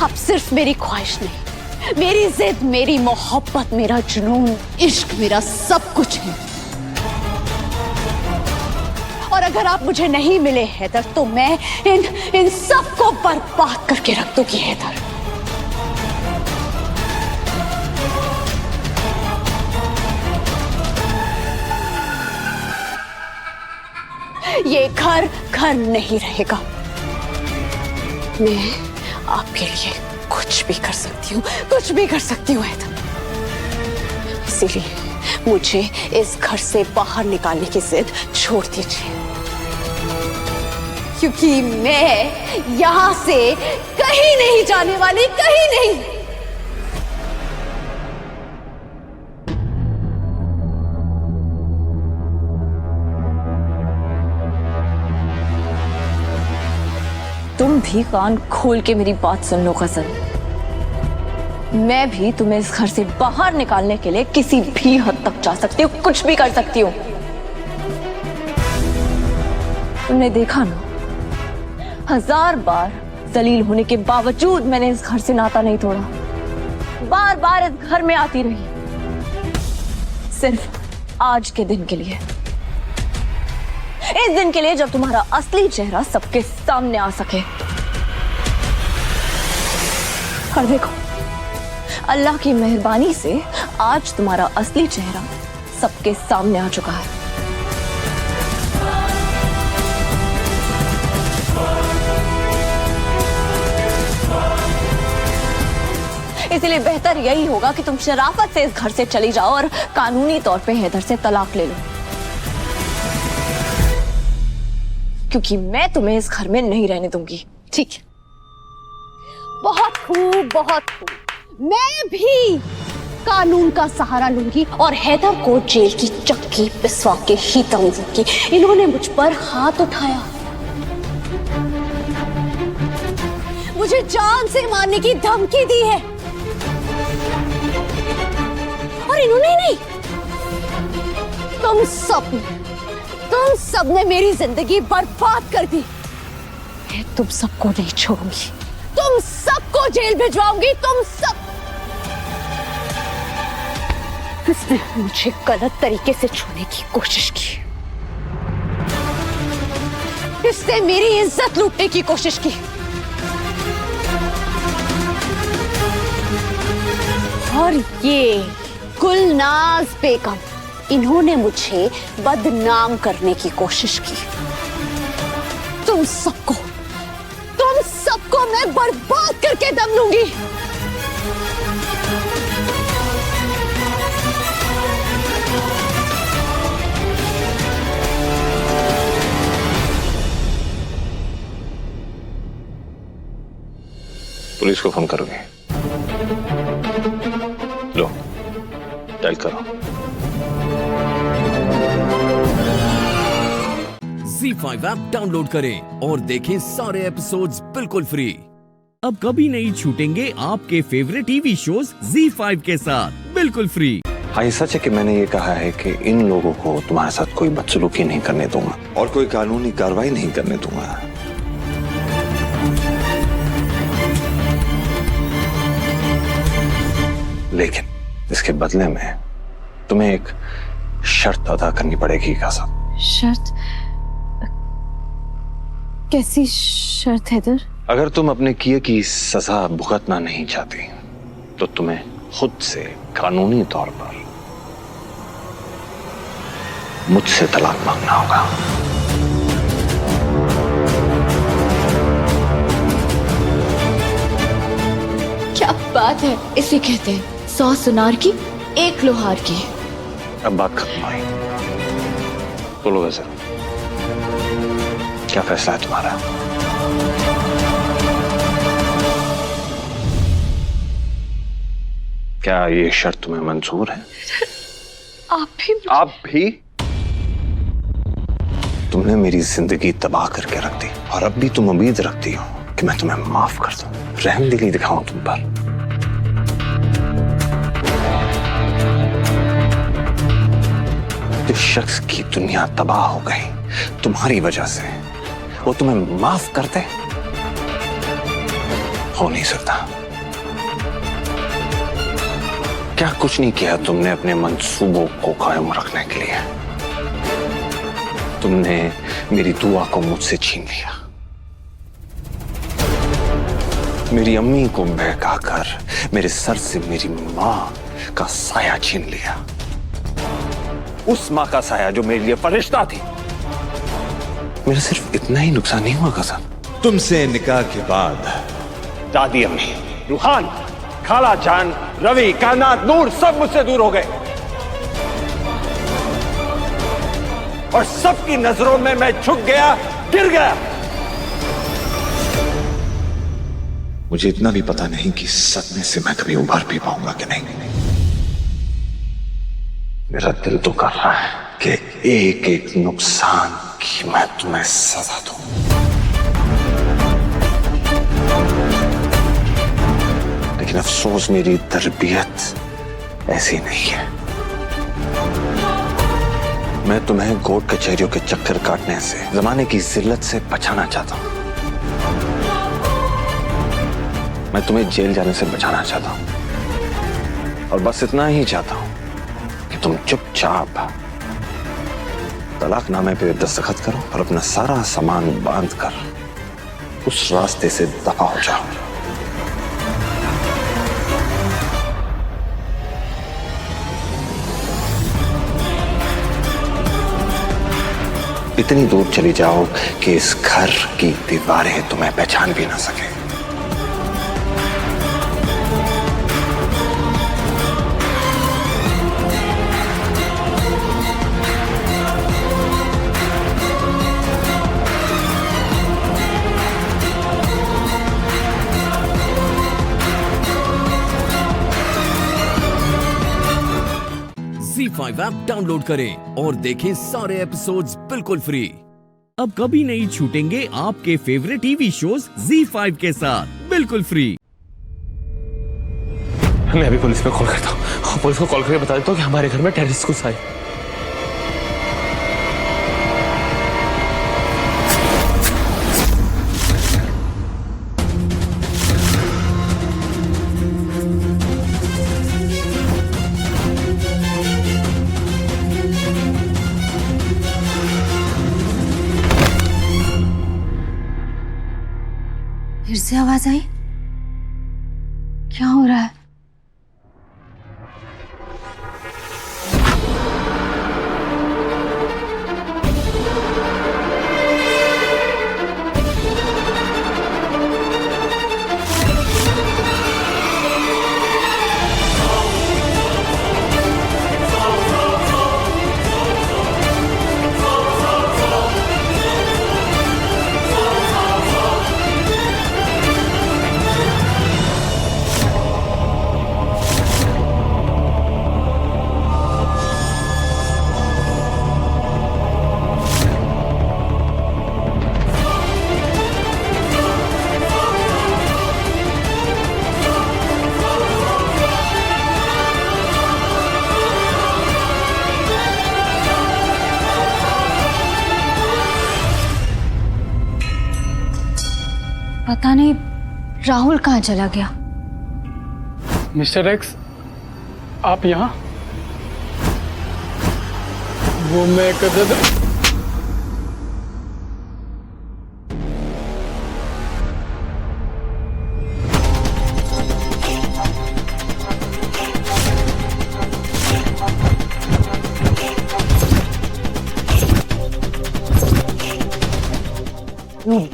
अब सिर्फ मेरी ख्वाहिश नहीं, मेरी जिद, मेरी मोहब्बत, मेरा जुनून, इश्क मेरा सब कुछ है। और अगर आप मुझे नहीं मिले हैदर तो मैं इन सब को बर्बाद करके रख दूंगी हैदर। ये घर घर नहीं रहेगा। मैं आपके लिए कुछ भी कर सकती हूँ, कुछ भी कर सकती हूँ हैदर। इसीलिए मुझे इस घर से बाहर निकालने की जिद छोड़ दीजिए, क्योंकि मैं यहाँ से कहीं नहीं जाने वाली, कहीं नहीं। तुम भी कान खोल के मेरी बात सुन लो गजल। मैं भी तुम्हें इस घर से बाहर निकालने के लिए किसी भी हद तक जा सकती हूँ, कुछ भी कर सकती हूँ। तुमने देखा ना, 1000 बार जलील होने के बावजूद मैंने इस घर से नाता नहीं तोड़ा। बार बार इस घर में आती रही, सिर्फ आज के दिन के लिए। इस दिन के लिए जब तुम्हारा असली चेहरा सबके सामने आ सके। और देखो, अल्लाह की मेहरबानी से आज तुम्हारा असली चेहरा सबके सामने आ चुका है। इसलिए बेहतर यही होगा कि तुम शराफत से इस घर से चली जाओ और कानूनी तौर पे हैदर से तलाक ले लो, क्योंकि मैं तुम्हें इस घर में नहीं रहने दूंगी। ठीक है, बहुत खूब, बहुत खूब। मैं भी कानून का सहारा लूंगी और हैदर को जेल की चक्की पिसवा के ही दम दूंगी। इन्होंने मुझ पर हाथ उठाया, मुझे जान से मारने की धमकी दी है, और इन्होंने नहीं, तुम सबने मेरी जिंदगी बर्बाद कर दी। मैं तुम सबको नहीं छोड़ूंगी, तुम सबको जेल भिजवाऊंगी, तुम सब। इसने मुझे गलत तरीके से छूने की कोशिश की, इसने मेरी इज्जत लूटने की कोशिश की, और ये गुलनाज बेगम, इन्होंने मुझे बदनाम करने की कोशिश की। तुम सबको मैं बर्बाद करके दम लूंगी। पुलिस को फोन करोगे? लो, डायल करो। ZEE5 ऐप डाउनलोड करें और देखें सारे एपिसोड्स बिल्कुल फ्री। अब कभी नहीं छूटेंगे आपके फेवरेट टीवी शोज ZEE5 के साथ बिल्कुल फ्री। हाँ, ये सच है कि मैंने ये कहा है कि इन लोगों को तुम्हारे साथ कोई बदसलूकी नहीं करने दूंगा और कोई कानूनी कार्रवाई नहीं करने दूंगा। लेकिन इसके बदले में तुम्हें एक शर्त अदा करनी पड़ेगी कासम। शर्त? कैसी शर्त हैदर? अगर तुम अपने किए की सजा भुगतना नहीं चाहती तो तुम्हें खुद से कानूनी तौर पर मुझसे तलाक मांगना होगा। क्या बात है, इसे कहते हैं 100 सुनार की 1 लोहार की। अब बात खत्म हुई, बोलो वैसे क्या फैसला है तुम्हारा? क्या ये शर्त तुम्हें मंजूर है? आप भी तुमने मेरी जिंदगी तबाह करके रख दी और अब भी तुम उम्मीद रखती हो कि मैं तुम्हें माफ कर दूं, रहमदिली दिखाऊं तुम पर। जिस शख्स की दुनिया तबाह हो गई तुम्हारी वजह से, वो तुम्हें माफ कर दे? हो नहीं सकता। क्या कुछ नहीं किया तुमने अपने मंसूबों को कायम रखने के लिए? तुमने मेरी दुआ को मुझसे छीन लिया, मेरी अम्मी को बहकाकर मेरे सर से मेरी माँ का साया छीन लिया, उस माँ का साया जो मेरे लिए फरिश्ता थी। मेरा सिर्फ इतना ही नुकसान नहीं हुआ कसम? तुमसे निकाह के बाद दादी अम्मी, रूहान, खाला जान, रवि, कायनात, नूर सब मुझसे दूर हो गए और सबकी नजरों में मैं झुक गया, गिर गया। मुझे इतना भी पता नहीं कि सदमे से मैं कभी उभर भी पाऊंगा कि नहीं। मेरा दिल तो कर रहा है कि एक एक नुकसान की मैं तुम्हें सजा दूं। लेकिन अफसोस मेरी तरबियत ऐसी नहीं है। मैं तुम्हें कोर्ट कचहरियों के चक्कर काटने से, जमाने की जिल्लत से बचाना चाहता हूं। मैं तुम्हें जेल जाने से बचाना चाहता हूं और बस इतना ही चाहता हूं कि तुम चुपचाप तलाकनामे पे दस्तखत करो और अपना सारा सामान बांध कर उस रास्ते से दफा हो जाओ। इतनी दूर चली जाओ कि इस घर की दीवारें तुम्हें पहचान भी ना सके। ZEE5 ऐप डाउनलोड करें और देखें सारे एपिसोड्स बिल्कुल फ्री। अब कभी नहीं छूटेंगे आपके फेवरेट टीवी शोज ZEE5 के साथ बिल्कुल फ्री। मैं अभी पुलिस में कॉल करता हूँ, पुलिस को कॉल करके बता देता हूँ कि हमारे घर में टेररिस्ट घुस आए। फिर से आवाज आई? क्या हो रहा है? पता नहीं राहुल कहाँ चला गया। मिस्टर एक्स, आप यहाँ? वो मैं कदर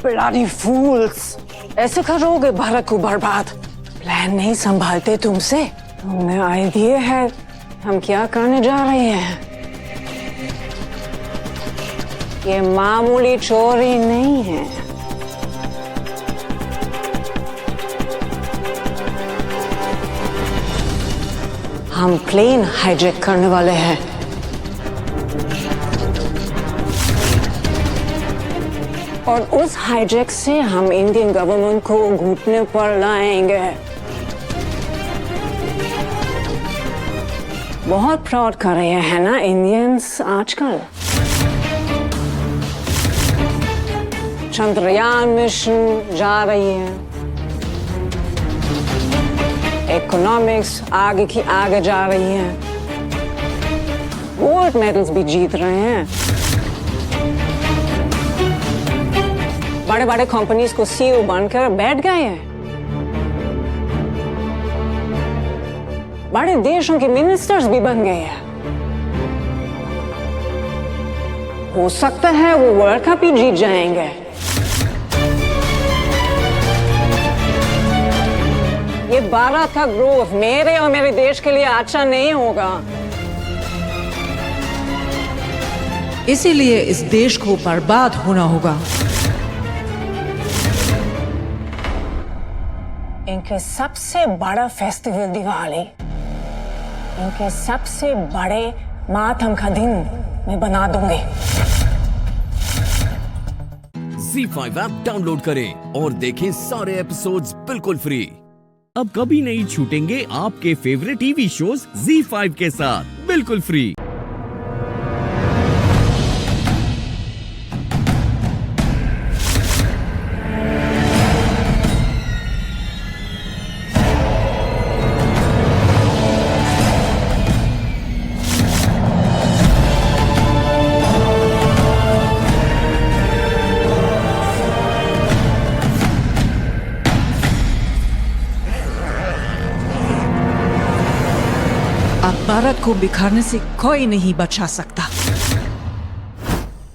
ब्लडी फूल्स, ऐसे करोगे भारत को बर्बाद? प्लान नहीं संभालते तुमसे? तुम्हें आइडिया है हम क्या करने जा रहे हैं? ये मामूली चोरी नहीं है। प्लेन हाईजैक करने वाले हैं। और उस हाईजैक से हम इंडियन गवर्नमेंट को घुटने पर लाएंगे। बहुत फ्रॉड कर रहे हैं ना इंडियंस आजकल। चंद्रयान मिशन जा रही है, इकोनॉमिक्स आगे की आगे जा रही है, गोल्ड मेडल्स भी जीत रहे हैं। बड़े बड़े कंपनीज को सीईओ बनकर बैठ गए हैं। बड़े देशों के मिनिस्टर्स भी बन गए हैं। हो सकता है वो वर्ल्ड कप ही जीत जाएंगे। ये भारत का ग्रोथ मेरे और मेरे देश के लिए अच्छा नहीं होगा। इसीलिए इस देश को बर्बाद होना होगा। इनके सबसे बड़ा फेस्टिवल दिवाली, इनके सबसे बड़े मातम का दिन मैं बना दूंगी। ZEE5 ऐप डाउनलोड करें और देखें सारे एपिसोड्स बिल्कुल फ्री। अब कभी नहीं छूटेंगे आपके फेवरेट टीवी शोज ZEE5 के साथ बिल्कुल फ्री। अब भारत को बिखारने से कोई नहीं बचा सकता।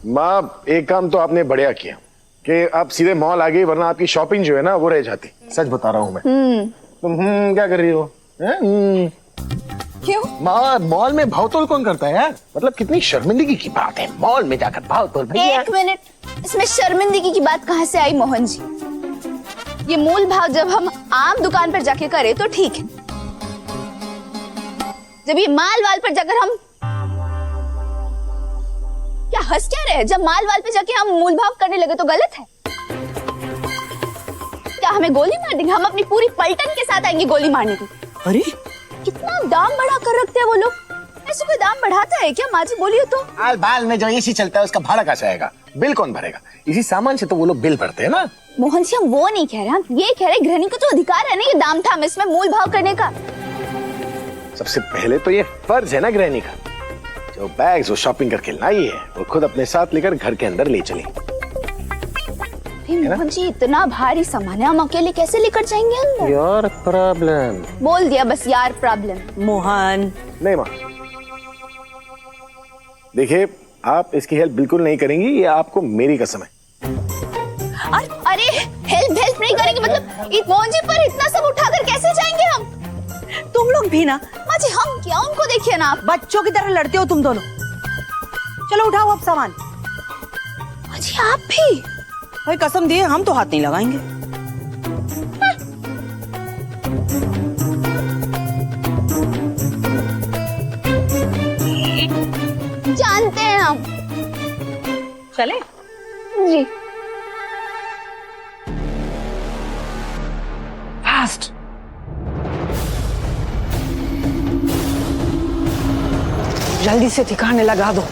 माँ, एक काम तो आपने बढ़िया किया कि आप सीधे मॉल आ गई, वरना आपकी शॉपिंग जो है ना वो रह जाती। सच बता रहा हूँ मैं। तुम क्या कर रही हो? क्यों? माँ, मॉल में भावतोल कौन करता है यार? मतलब कितनी शर्मिंदगी की बात है मॉल में जाकर भावतोल। एक मिनट, इसमें शर्मिंदगी की बात कहाँ से आई मोहन जी? ये मूल भाव जब हम आम दुकान पर जाके करें तो ठीक है, जब ये माल वाल पर जाकर हम क्या हंस क्या रहे? जब माल वाल पे जाके हम मूल भाव करने लगे तो गलत है क्या? हमें गोली मार देंगे? हम अपनी पूरी पलटन के साथ आएंगे गोली मारने को। अरे कितना दाम बढ़ा कर रखते हैं वो लोग। ऐसे कोई दाम बढ़ाता है क्या? माँ जी बोलिए तो। आल बाल में जो एसी चलता है उसका भाड़ा कैसे आएगा? बिल कौन भरेगा? इसी सामान से तो वो लोग बिल भरते हैं ना। मोहन जी, हम वो नहीं कह रहे, हम ये कह रहे गृहिणी को तो अधिकार है ना ये दाम थाम इसमें मूल भाव करने का। सबसे पहले तो ये फर्ज है ना गृहिणी का, जो बैग्स वो शॉपिंग करके लाई है वो खुद अपने साथ लेकर घर के अंदर ले चली। मोहन जी, इतना भारी सामान है, हम अकेले कैसे लेकर जाएंगे अंदर? यार प्रॉब्लम बोल दिया बस, यार प्रॉब्लम। मोहन नहीं माँ, देखिए आप इसकी हेल्प बिल्कुल नहीं करेंगी, ये आपको मेरी कसम है। अरे हेल्प नहीं करेंगे मतलब मोहन जी, पर इतना सब उठाकर कैसे जाएंगे हम? तुम लोग भी ना। माँ जी, हम क्या? उनको देखिए ना, आप बच्चों की तरह लड़ते हो तुम दोनों। चलो उठाओ अब सामान। माँ जी, आप भी? भाई कसम दिए हम तो हाथ नहीं लगाएंगे। जानते हैं हम। चले जी। फास्ट। जल्दी से ठिकाने लगा दो।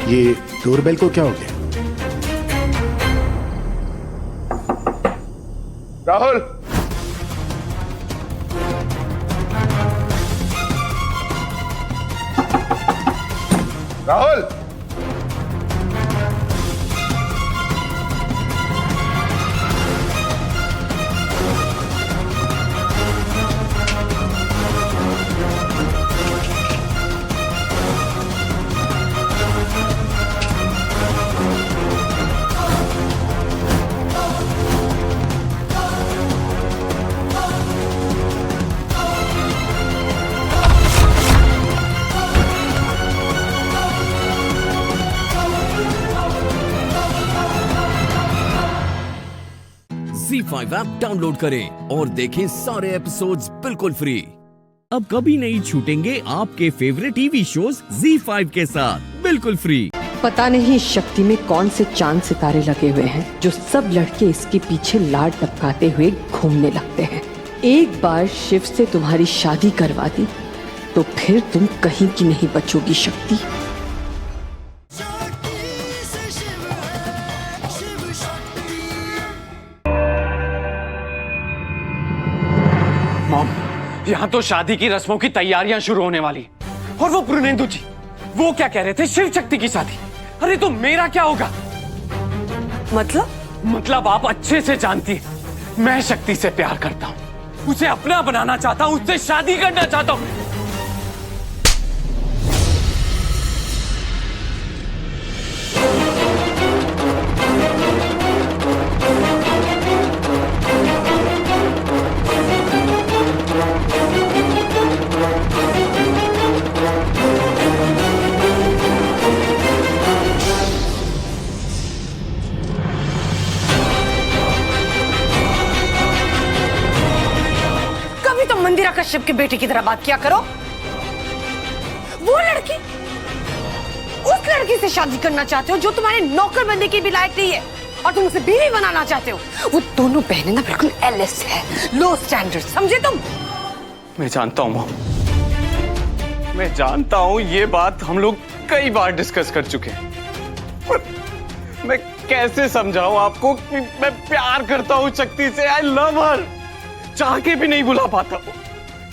ये डोरबेल को क्या हो गया? Rahul, Rahul, ZEE5 app download करें और देखें सारे एपिसोड्स बिल्कुल फ्री। अब कभी नहीं छूटेंगे आपके फेवरेट टीवी शोज ZEE5 के साथ बिल्कुल फ्री। पता नहीं शक्ति में कौन से चांद सितारे लगे हुए हैं जो सब लड़के इसके पीछे लाड टपकाते हुए घूमने लगते हैं। एक बार शिव से तुम्हारी शादी करवा दी तो फिर तुम कहीं की नहीं बचोगी शक्ति। मॉम, यहाँ तो शादी की रस्मों की तैयारियां शुरू होने वाली और वो पूर्णेंदु जी वो क्या कह रहे थे, शिव शक्ति की शादी। अरे तो मेरा क्या होगा? मतलब आप अच्छे से जानती हैं मैं शक्ति से प्यार करता हूँ, उसे अपना बनाना चाहता हूँ, उससे शादी करना चाहता हूँ। मंदिरा कश्यप के बेटे की तरह बात किया करो। वो लड़की, उस लड़की से शादी करना चाहते हो जो तुम्हारे नौकर बनने की भी लायक नहीं है और तुम उसे बीवी बनाना चाहते हो। वो दोनों बहनें ना बिल्कुल एलएस है, लो स्टैंडर्ड, समझे तुम? मैं जानता हूँ मॉम, मैं जानता हूँ ये बात हम लोग कई बार डिस्कस कर चुके हैं, पर मैं कैसे समझाऊं आपको कि मैं प्यार करता हूँ शक्ति से। आई लव हर, चाह के भी नहीं बुला पाता हूँ।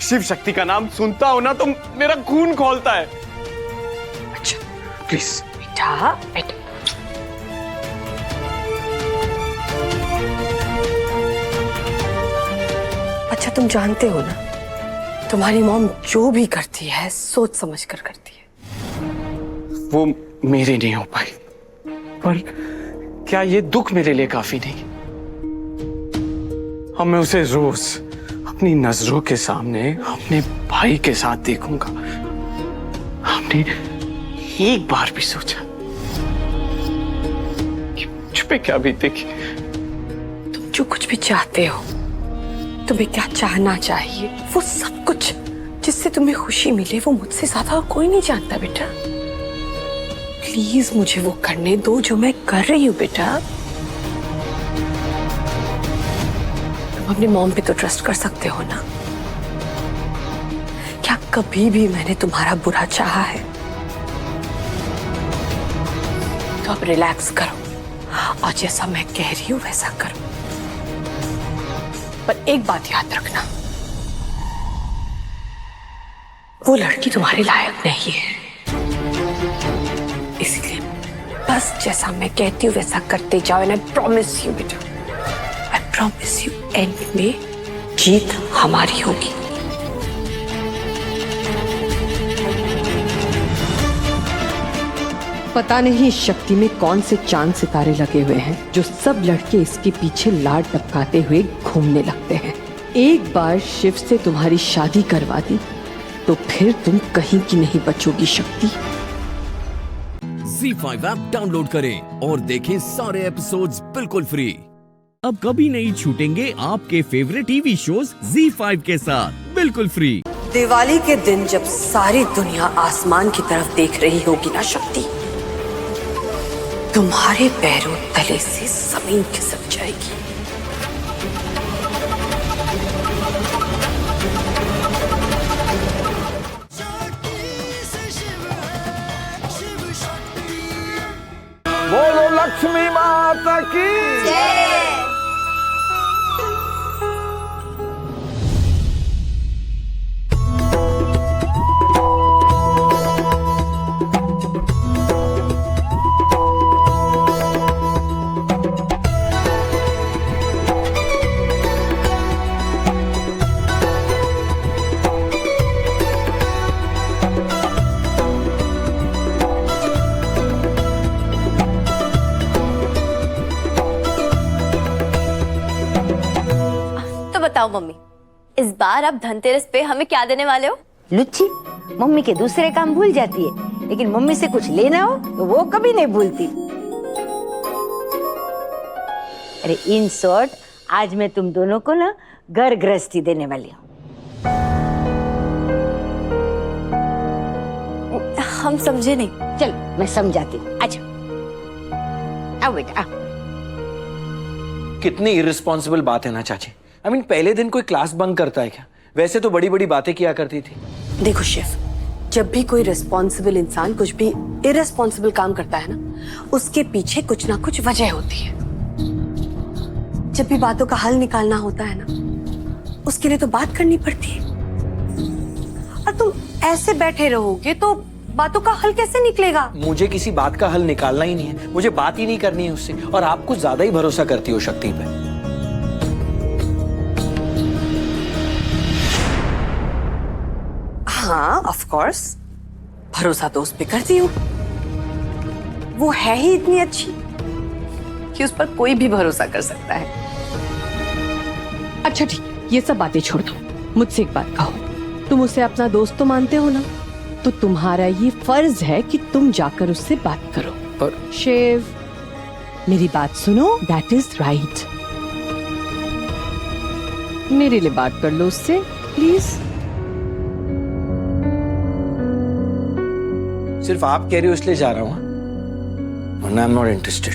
शिव शक्ति का नाम सुनता हूं ना तो मेरा खून खौलता है। अच्छा प्लीज बेटा, अच्छा तुम जानते हो ना तुम्हारी मॉम जो भी करती है सोच समझ कर करती है। वो मेरे नहीं हो पाई, पर क्या ये दुख मेरे लिए काफी नहीं? अब मैं उसे रोज अपनी नजरों के सामने अपने भाई के साथ देखूंगा। हमने एक बार भी सोचा कि मुझ पे क्या बीतेगी? तुम जो कुछ भी चाहते हो, तुम्हें क्या चाहना चाहिए, वो सब कुछ जिससे तुम्हें खुशी मिले वो मुझसे ज्यादा कोई नहीं जानता बेटा। प्लीज मुझे वो करने दो जो मैं कर रही हूँ बेटा। अपनी मॉम पे तो ट्रस्ट कर सकते हो ना? क्या कभी भी मैंने तुम्हारा बुरा चाहा है? तो अब रिलैक्स करो और जैसा मैं कह रही हूं वैसा करो। पर एक बात याद रखना, वो लड़की तुम्हारे लायक नहीं है, इसलिए बस जैसा मैं कहती हूँ वैसा करते जाओ। एंड आई प्रॉमिस यू बेटा, प्रॉमिस यू, एंड में जीत हमारी होगी। पता नहीं शक्ति में कौन से चांद सितारे लगे हुए हैं जो सब लड़के इसके पीछे लाड टपकाते हुए घूमने लगते हैं। एक बार शिव से तुम्हारी शादी करवा दी तो फिर तुम कहीं की नहीं बचोगी शक्ति। ZEE5 ऐप डाउनलोड करें और देखें सारे एपिसोड्स बिल्कुल फ्री। अब कभी नहीं छूटेंगे आपके फेवरेट टीवी शोज ZEE5 के साथ बिल्कुल फ्री। दिवाली के दिन जब सारी दुनिया आसमान की तरफ देख रही होगी ना शक्ति, तुम्हारे पैरों तले से जमीन खिसक जाएगी। बोलो लक्ष्मी माता की जय। बताओ मम्मी, इस बार आप धनतेरस पे हमें क्या देने वाले हो? लुच्ची, मम्मी के दूसरे काम भूल जाती है, लेकिन मम्मी से कुछ लेना हो तो वो कभी नहीं भूलती। अरे इन शॉर्ट आज मैं तुम दोनों को ना घर गृहस्थी देने वाली हूँ। हम समझे नहीं। चल मैं समझाती हूँ, आजा। आओ बेटा आओ। कितनी इररिस्पॉन्सिबल बात है ना चाची। I mean, पहले दिन कोई क्लास बंक करता है क्या? वैसे तो बड़ी बड़ी बातें किया करती थी। देखो शेफ, जब भी कोई रिस्पॉन्सिबल इंसान कुछ भी इररिस्पॉन्सिबल काम करता है ना, उसके पीछे कुछ ना कुछ वजह होती है। जब भी बातों का हल निकालना होता है ना, उसके लिए तो बात करनी पड़ती है। और तुम ऐसे बैठे रहोगे तो बातों का हल कैसे निकलेगा? मुझे किसी बात का हल निकालना ही नहीं है, मुझे बात ही नहीं करनी है उससे। और आप कुछ ज्यादा ही भरोसा करती हो शक्ति पे। हाँ ऑफ कोर्स, भरोसा तो उस पे करती हूँ। वो है ही इतनी अच्छी कि उस पर कोई भी भरोसा कर सकता है। अच्छा ठीक, ये सब बातें छोड़ दो। मुझसे एक बात कहो, तुम उसे अपना दोस्त तो मानते हो ना? तो तुम्हारा ये फर्ज है कि तुम जाकर उससे बात करो। पर शिव, मेरी बात सुनो, दैट इज राइट। मेरे लिए बात कर लो उससे प्लीज। सिर्फ आप कह रही हो इसलिए जा रहा हूँ, वरना आई एम नॉट इंटरेस्टेड।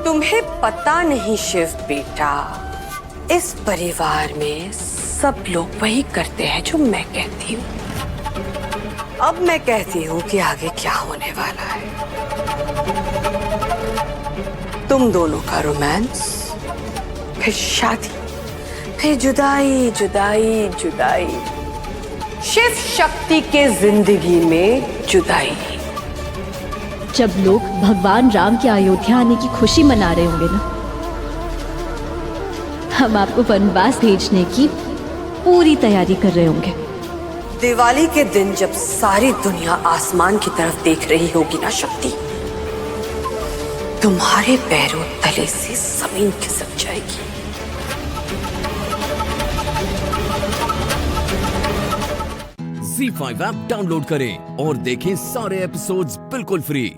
तुम्हें पता नहीं शिव बेटा, इस परिवार में सब लोग वही करते हैं जो मैं कहती हूँ। अब मैं कहती हूँ कि आगे क्या होने वाला है। तुम दोनों का रोमांस, फिर शादी, फिर जुदाई जुदाई जुदाई, शिव शक्ति के जिंदगी में जुदाई। जब लोग भगवान राम के अयोध्या आने की खुशी मना रहे होंगे ना, हम आपको वनवास भेजने की पूरी तैयारी कर रहे होंगे। दिवाली के दिन जब सारी दुनिया आसमान की तरफ देख रही होगी ना शक्ति, तुम्हारे पैरों तले से जमीन खिसक जाएगी। ZEE5 ऐप डाउनलोड करें और देखें सारे एपिसोड्स बिल्कुल फ्री।